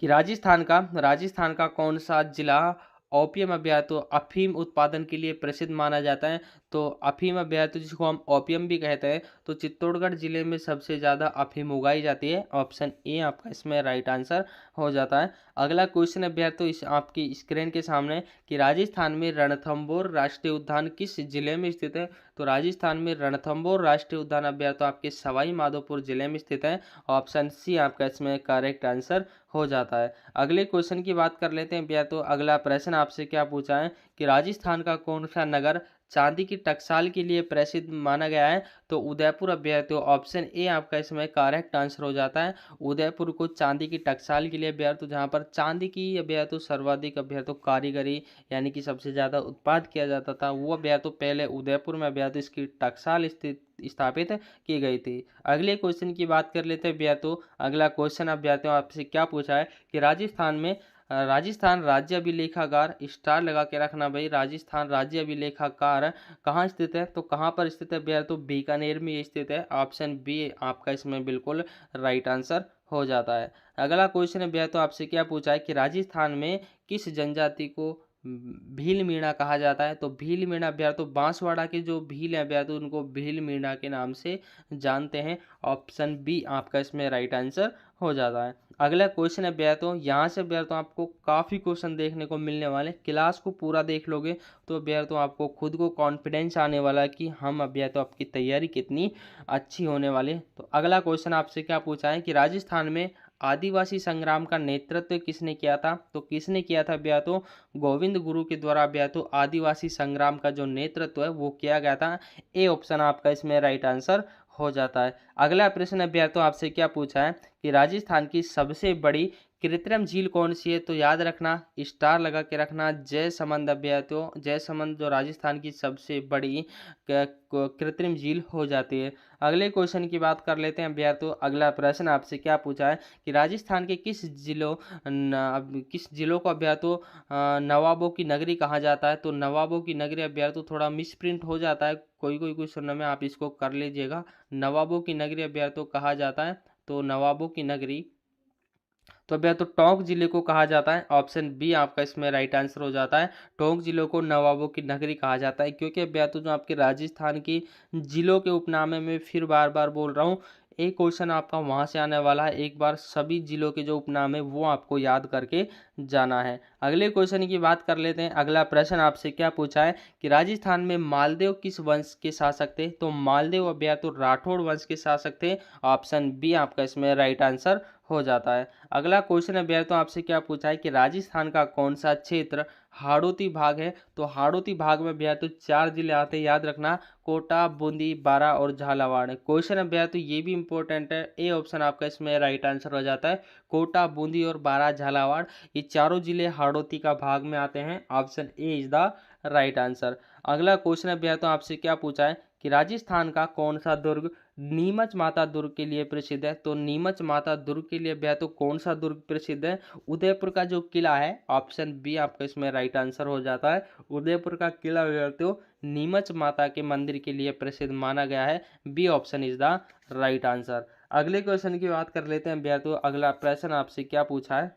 कि राजस्थान का कौन सा जिला ओपियम अभ्यर्थियों अफीम उत्पादन के लिए प्रसिद्ध माना जाता है? तो अफीम अभ्यर्थियों जिसको हम ओपियम भी कहते हैं तो चित्तौड़गढ़ जिले में सबसे ज़्यादा अफीम उगाई जाती है। ऑप्शन ए आपका इसमें राइट आंसर हो जाता है। अगला क्वेश्चन अभ्यर्थियों इस आपकी स्क्रीन के सामने कि राजस्थान में रणथंभौर राष्ट्रीय उद्यान किस जिले में स्थित है? तो राजस्थान में रणथंभौर राष्ट्रीय उद्यान अभ्यर्थियों आपके सवाई माधोपुर जिले में स्थित है। ऑप्शन सी आपका इसमें करेक्ट आंसर हो जाता है। अगले क्वेश्चन की बात कर लेते हैं अभ्यर्थियों। अगला प्रश्न आपसे क्या पूछा है कि राजस्थान का कौन सा नगर चांदी की टकसाल के लिए प्रसिद्ध माना गया है? तो उदयपुर अभ्यर्थियों ऑप्शन ए आपका इसमें करेक्ट आंसर हो जाता है। उदयपुर को चांदी की टकसाल के लिए अभ्यर्थियों जहाँ पर चांदी की अभ्यर्थियों सर्वाधिक अभ्यर्थियों कारीगरी यानी कि सबसे ज़्यादा उत्पाद किया जाता था वो अभ्यर्थियों पहले उदयपुर में अभ्यर्थियों इसकी टकसाल स्थित स्थापित की गई थी। अगले क्वेश्चन की बात कर लेते हैं अभ्यर्थियों। अगला क्वेश्चन अभ्यर्थियों आपसे क्या पूछा है कि राजस्थान राज्य अभिलेखागार स्टार लगा के रखना भाई। राजस्थान राज्य अभिलेखागार कहाँ स्थित है? तो कहाँ पर स्थित है अभ्यर्थियों? बीकानेर में स्थित है। ऑप्शन बी आपका इसमें बिल्कुल राइट आंसर हो जाता है। अगला क्वेश्चन अभ्यर्थियों आपसे क्या पूछा है कि राजस्थान में किस जनजाति को भील मीणा कहा जाता है? तो भील मीणा अभ्यर्थियों बांसवाड़ा के जो भील है अभ्यर्थियों उनको भील मीणा के नाम से जानते हैं। ऑप्शन बी आपका इसमें राइट आंसर हो जाता है। अगला क्वेश्चन अभ्यर्थियों यहाँ से अभ्यर्थियों आपको काफ़ी क्वेश्चन देखने को मिलने वाले, क्लास को पूरा देख लोगे तो अभ्यर्थियों आपको खुद को कॉन्फिडेंस आने वाला है कि हम अभ्यर्थियों आपकी तैयारी कितनी अच्छी होने वाली है। तो अगला क्वेश्चन आपसे क्या पूछा है कि राजस्थान में आदिवासी संग्राम का नेतृत्व किसने किया था? तो किसने किया था अभ्यर्थियों? गोविंद गुरु के द्वारा अभ्यर्थियों आदिवासी संग्राम का जो नेतृत्व है वो किया गया था। ए ऑप्शन आपका इसमें राइट आंसर हो जाता है। अगला प्रश्न अभ्यर्थियों आपसे क्या पूछा है कि राजस्थान की सबसे बड़ी कृत्रिम झील कौन सी है? तो याद रखना स्टार लगा के रखना जयसमंद अभ्यर्थियों, जयसमंद जो राजस्थान की सबसे बड़ी कृत्रिम झील हो जाती है। अगले क्वेश्चन की बात कर लेते हैं अभ्यर्थियों। अगला प्रश्न आपसे क्या पूछा है कि राजस्थान के किस जिलों को अभ्यर्थियों नवाबों की नगरी कहा जाता है? तो नवाबों की नगरी अभ्यर्थियों थोड़ा मिसप्रिंट हो जाता है कोई क्वेश्चन में, आप इसको कर लीजिएगा। नवाबों की नगरी अभ्यर्थियों कहा जाता है तो नवाबों की नगरी तो भैया तो टोंक जिले को कहा जाता है, ऑप्शन बी आपका इसमें राइट आंसर हो जाता है। टोंक जिले को नवाबों की नगरी कहा जाता है, क्योंकि भैया तो जो आपके राजस्थान की जिलों के उपनामे में फिर बार बार बोल रहा हूँ, एक क्वेश्चन आपका वहां से आने वाला है। एक बार सभी जिलों के जो उपनाम है वो आपको याद करके जाना है। अगले क्वेश्चन की बात कर लेते हैं। अगला प्रश्न आपसे क्या पूछा है कि राजस्थान में मालदेव किस वंश के शासक थे? तो मालदेव अभ्या तो राठौड़ वंश के शासक थे, ऑप्शन बी आपका इसमें राइट आंसर हो जाता है। अगला क्वेश्चन अभ्या तो आपसे क्या पूछा है कि राजस्थान का कौन सा क्षेत्र हाड़ौती भाग है? तो हाड़ौती भाग में भैया तो 4 जिले आते हैं, याद रखना, कोटा, बूंदी, बारा और झालावाड़। क्वेश्चन है भैया तो ये भी इंपॉर्टेंट है, ए ऑप्शन आपका इसमें राइट आंसर हो जाता है। कोटा, बूंदी और बारा, झालावाड़, ये चारों जिले हाड़ौती का भाग में आते हैं, option A is the right answer. अगला क्वेश्चन है भैया तो आपसे क्या पूछा है कि राजस्थान का कौन सा दुर्ग नीमच माता दुर्ग के लिए प्रसिद्ध है? तो नीमच माता दुर्ग के लिए भैया तो कौन सा दुर्ग प्रसिद्ध है? उदयपुर का जो किला है, ऑप्शन बी आपका इसमें राइट आंसर हो जाता है। उदयपुर का किला भैया तो नीमच माता के मंदिर के लिए प्रसिद्ध माना गया है, B option is the right answer. अगले क्वेश्चन की बात कर लेते हैं भैया तो अगला प्रश्न आपसे क्या पूछा है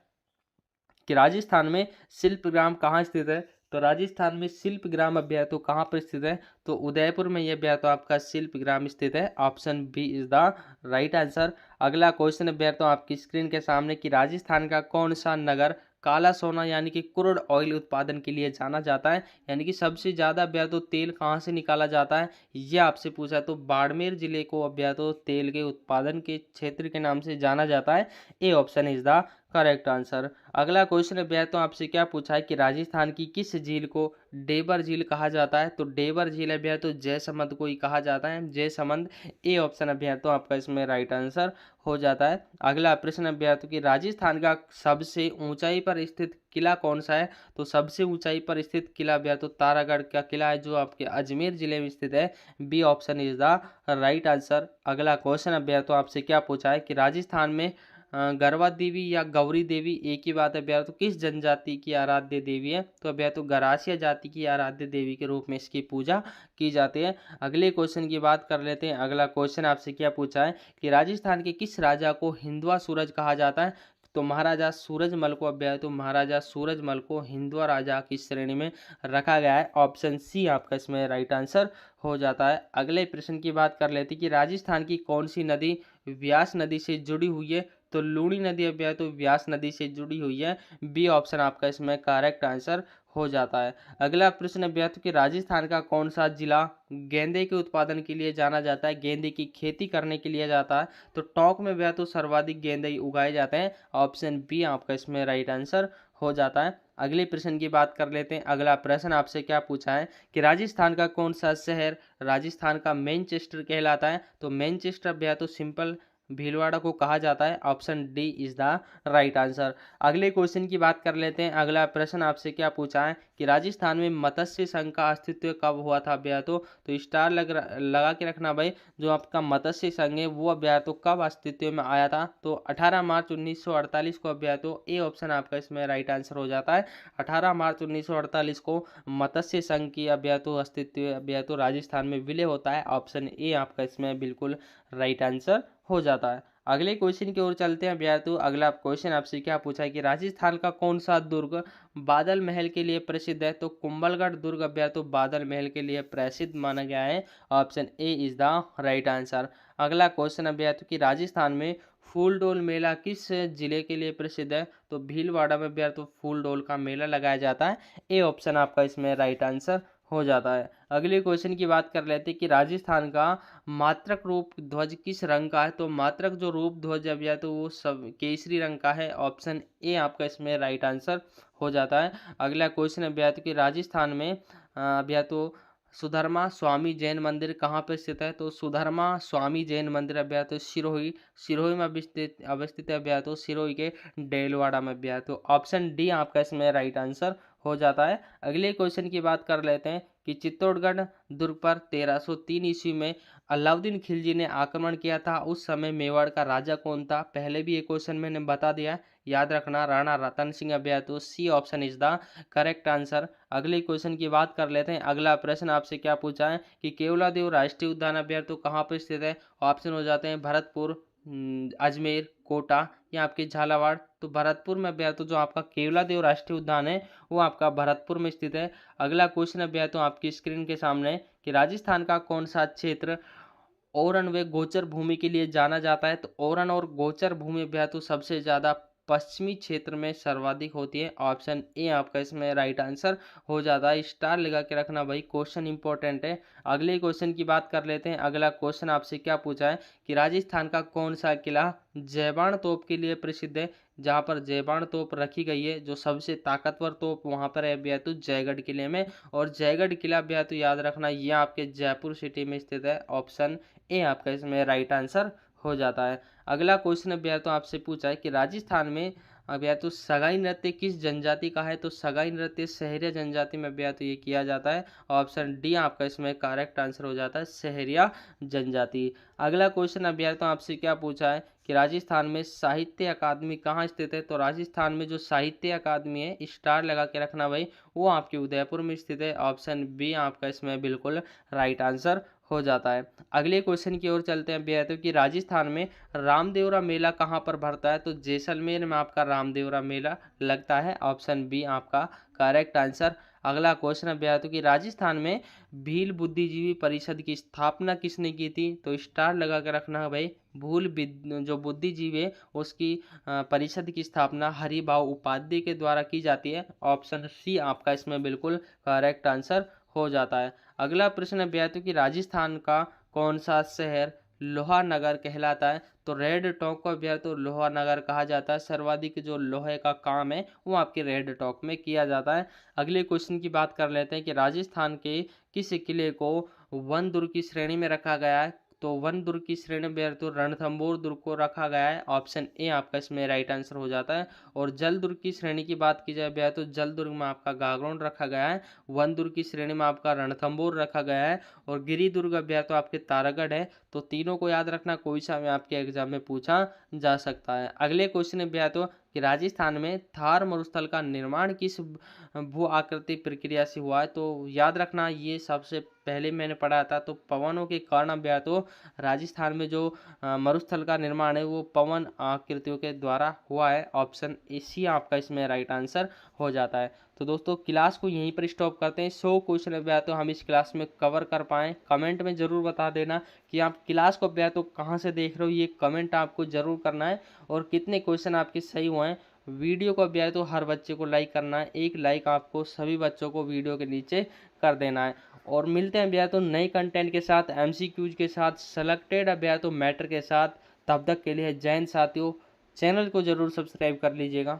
कि राजस्थान में शिल्पग्राम कहाँ स्थित है? तो राजस्थान में शिल्पग्राम अभ्या तो कहाँ पर स्थित है? तो उदयपुर में यह अभ्या तो आपका शिल्पग्राम स्थित है, option B is the right answer. अगला क्वेश्चन अभ्या तो आपकी स्क्रीन के सामने कि राजस्थान का कौन सा नगर काला सोना यानी कि क्रूड ऑयल उत्पादन के लिए जाना जाता है? यानी कि सबसे ज्यादा अभ्या तो तेल कहाँ से निकाला जाता है, यह आपसे पूछा। तो बाड़मेर जिले को अभ्या तो तेल के उत्पादन के क्षेत्र के नाम से जाना जाता है, A option is the correct answer. अगला क्वेश्चन भैया तो आपसे क्या पूछा है कि राजस्थान की किस झील को डेबर झील कहा जाता है? तो डेबर झील भैया तो जयसमंद को ही कहा जाता है, जयसमंद, ए ऑप्शन भैया तो आपका इसमें राइट आंसर हो जाता है। अगला प्रश्न भैया तो कि राजस्थान का सबसे ऊंचाई पर स्थित किला कौन सा है? तो सबसे ऊंचाई पर स्थित किला भैया तो तारागढ़ का किला है, जो आपके अजमेर जिले में स्थित है, B option is the right answer. अगला क्वेश्चन भैया तो आपसे क्या पूछा है कि राजस्थान में गरवा देवी या गौरी देवी एक ही बात है भैया तो किस जनजाति की आराध्य देवी है? तो भैया तो गरासिया जाति की आराध्य देवी के रूप में इसकी पूजा की जाती है। अगले क्वेश्चन की बात कर लेते हैं। अगला क्वेश्चन आपसे क्या पूछा है कि राजस्थान के किस राजा को हिंदुआ सूरज कहा जाता है? तो महाराजा सूरजमल को अभ्या तो महाराजा सूरजमल को हिंदुआ राजा की श्रेणी में रखा गया है, ऑप्शन सी आपका इसमें राइट आंसर हो जाता है। अगले प्रश्न की बात कर लेते हैं कि राजस्थान की कौन सी नदी व्यास नदी से जुड़ी हुई है? तो लूणी नदी अभ्या तो व्यास नदी से जुड़ी हुई है, बी ऑप्शन आपका इसमें करेक्ट आंसर हो जाता है। अगला प्रश्न अभ्या तो कि राजस्थान का कौन सा जिला गेंदे के उत्पादन के लिए जाना जाता है, गेंदे की खेती करने के लिए जाता है? तो टोंक में भैया तो सर्वाधिक गेंदे उगाए जाते हैं, ऑप्शन बी आपका इसमें राइट आंसर हो जाता है। अगले प्रश्न की बात कर लेते हैं। अगला प्रश्न आपसे क्या पूछा है कि राजस्थान का कौन सा शहर राजस्थान का मैनचेस्टर कहलाता है? तो मैनचेस्टर भैया तो सिंपल भीलवाड़ा को कहा जाता है, option D is the right answer. अगले क्वेश्चन की बात कर लेते हैं। अगला प्रश्न आपसे क्या पूछा है कि राजस्थान में मत्स्य संघ का अस्तित्व कब हुआ था भैया? तो स्टार लगा के रखना भाई, जो आपका मत्स्य संघ है वो भैया तो कब अस्तित्व में आया था? तो 18 मार्च 1948 को भैया तो ए ऑप्शन आपका इसमें राइट आंसर हो जाता है। 18 मार्च 1948 को मत्स्य संघ की अभ्या तो अस्तित्व अभ्या तो राजस्थान में विलय होता है, ऑप्शन ए आपका इसमें बिल्कुल राइट आंसर हो जाता है। अगले क्वेश्चन की ओर चलते हैं भैया तो अगला क्वेश्चन आपसे क्या पूछा है कि राजस्थान का कौन सा दुर्ग बादल महल के लिए प्रसिद्ध है? तो कुंभलगढ़ दुर्ग भैया तो बादल महल के लिए प्रसिद्ध माना गया है, option A is the right answer. अगला क्वेश्चन भैया तो कि राजस्थान में फूलडोल मेला किस जिले के लिए प्रसिद्ध है? तो भीलवाड़ा में भैया तो फूलडोल का मेला लगाया जाता है, ए ऑप्शन आपका इसमें राइट आंसर हो जाता है। अगले क्वेश्चन की बात कर लेते हैं कि राजस्थान का मात्रक रूप ध्वज किस रंग का है? तो मात्रक जो रूप ध्वज है भैया तो वो सब केसरी रंग का है, ऑप्शन ए आपका इसमें राइट आंसर हो जाता है। अगला क्वेश्चन है भैया तो कि राजस्थान में भैया तो सुधर्मा स्वामी जैन मंदिर कहाँ पर स्थित है? तो सुधर्मा स्वामी जैन मंदिर भैया तो सिरोही सिरोही में अवस्थित है भैया तो सिरोही के डेलवाड़ा में भैया तो ऑप्शन डी आपका इसमें राइट आंसर हो जाता है। अगले क्वेश्चन की बात कर लेते हैं कि चित्तौड़गढ़ दुर्ग पर 1303 ईस्वी में अलाउद्दीन खिलजी ने आक्रमण किया था, उस समय मेवाड़ का राजा कौन था? पहले भी ये क्वेश्चन मैंने बता दिया, याद रखना, राणा रतन सिंह अभ्या तो C option is the correct answer. अगले क्वेश्चन की बात कर लेते हैं। अगला प्रश्न आपसे क्या पूछा है कि केवलादेव राष्ट्रीय उद्यान अभ्या तो कहाँ पर स्थित है? ऑप्शन हो जाते हैं भरतपुर, अजमेर, कोटा या आपके झालावाड़। तो भरतपुर में अभ्यर्थी जो आपका केवलादेव राष्ट्रीय उद्यान है वो आपका भरतपुर में स्थित है। अगला क्वेश्चन अभ्यर्थी आपकी स्क्रीन के सामने है कि राजस्थान का कौन सा क्षेत्र ओरन व गोचर भूमि के लिए जाना जाता है। तो ओरन और गोचर भूमि अभ्यर्थी सबसे ज्यादा पश्चिमी क्षेत्र में सर्वाधिक होती है। ऑप्शन ए आपका इसमें राइट आंसर हो जाता है। स्टार लगा के रखना भाई, क्वेश्चन इंपॉर्टेंट है। अगले क्वेश्चन की बात कर लेते हैं। अगला क्वेश्चन आपसे क्या पूछा है कि राजस्थान का कौन सा किला जयबाण तोप के लिए प्रसिद्ध है। जहां पर जयबाण तोप रखी गई है, जो सबसे ताकतवर तोप वहां पर है बेतु जयगढ़ किले में। और जयगढ़ किला बेतु याद रखना ये आपके जयपुर सिटी में स्थित है। ऑप्शन ए आपका इसमें राइट आंसर हो जाता है। अगला क्वेश्चन बेतु आपसे पूछा है कि राजस्थान में बेतु सगाई नृत्य किस जनजाति का है। तो सगाई नृत्य सहरिया जनजाति में बेतु ये किया जाता है। ऑप्शन डी आपका इसमें करेक्ट आंसर हो जाता है, सहरिया जनजाति। अगला क्वेश्चन अभ्यर्थी आपसे क्या पूछा है कि राजस्थान में साहित्य अकादमी कहाँ स्थित है। तो राजस्थान में जो साहित्य अकादमी है, स्टार लगा के रखना भाई, वो आपके उदयपुर में स्थित है। ऑप्शन बी आपका इसमें बिल्कुल राइट आंसर हो जाता है। अगले क्वेश्चन की ओर चलते हैं अभ्यर्थियों कि राजस्थान में रामदेवरा मेला कहाँ पर भरता है। तो जैसलमेर में आपका रामदेवरा मेला लगता है। ऑप्शन बी आपका करेक्ट आंसर। अगला क्वेश्चन अभ्यर्थियों कि राजस्थान में भील बुद्धिजीवी परिषद की स्थापना किसने की थी। तो स्टार लगा कर रखना है भाई, जो बुद्धिजीवी है उसकी परिषद की स्थापना हरिभाव उपाध्याय के द्वारा की जाती है। ऑप्शन सी आपका इसमें बिल्कुल करेक्ट आंसर हो जाता है। अगला प्रश्न अभ्यर्थियों कि राजस्थान का कौन सा शहर लोहानगर कहलाता है। तो रेड टॉक को अभ्यर्थी लोहानगर कहा जाता है। सर्वाधिक जो लोहे का काम है वो आपके रेड टॉक में किया जाता है। अगले क्वेश्चन की बात कर लेते हैं कि राजस्थान के किस किले को वन दुर्ग की श्रेणी में रखा गया है। तो वन दुर्ग की श्रेणी में तो रणथंभौर दुर्ग को रखा गया है। ऑप्शन ए आपका इसमें राइट आंसर हो जाता है। और जल दुर्ग की श्रेणी की बात की जाए तो जल दुर्ग में आपका गागरोन रखा गया है। वन दुर्ग की श्रेणी में आपका रणथंभौर रखा गया है। और गिरी दुर्ग अभ्यर्थी आपके तारागढ़ है। तो तीनों को याद रखना, कोई सा में आपके एग्जाम में पूछा जा सकता है। अगले क्वेश्चन अभ्यर्थी कि राजस्थान में थार मरुस्थल का निर्माण किस भू आकृति प्रक्रिया से हुआ है। तो याद रखना ये सबसे पहले मैंने पढ़ा था। तो पवनों के कारण अभ्यर्थी राजस्थान में जो मरुस्थल का निर्माण है वो पवन आकृतियों के द्वारा हुआ है। ऑप्शन ए सी आपका इसमें राइट आंसर हो जाता है। तो दोस्तों क्लास को यहीं पर स्टॉप करते हैं। 100 क्वेश्चन अभ्यर्थी हम इस क्लास में कवर कर पाएँ। कमेंट में ज़रूर बता देना कि आप क्लास को अभ्यर्थी कहाँ से देख रहे हो, ये कमेंट आपको ज़रूर करना है। और कितने क्वेश्चन आपके सही हुए हैं। वीडियो को अभ्यर्थी हर बच्चे को लाइक करना है। एक लाइक आपको सभी बच्चों को वीडियो के नीचे कर देना है। और मिलते हैं अभ्यर्थी नए कंटेंट के साथ, MCQs के साथ, सेलेक्टेड अभ्यर्थी मैटर के साथ। तब तक के लिए जय हिंद साथियों, चैनल को जरूर सब्सक्राइब कर लीजिएगा।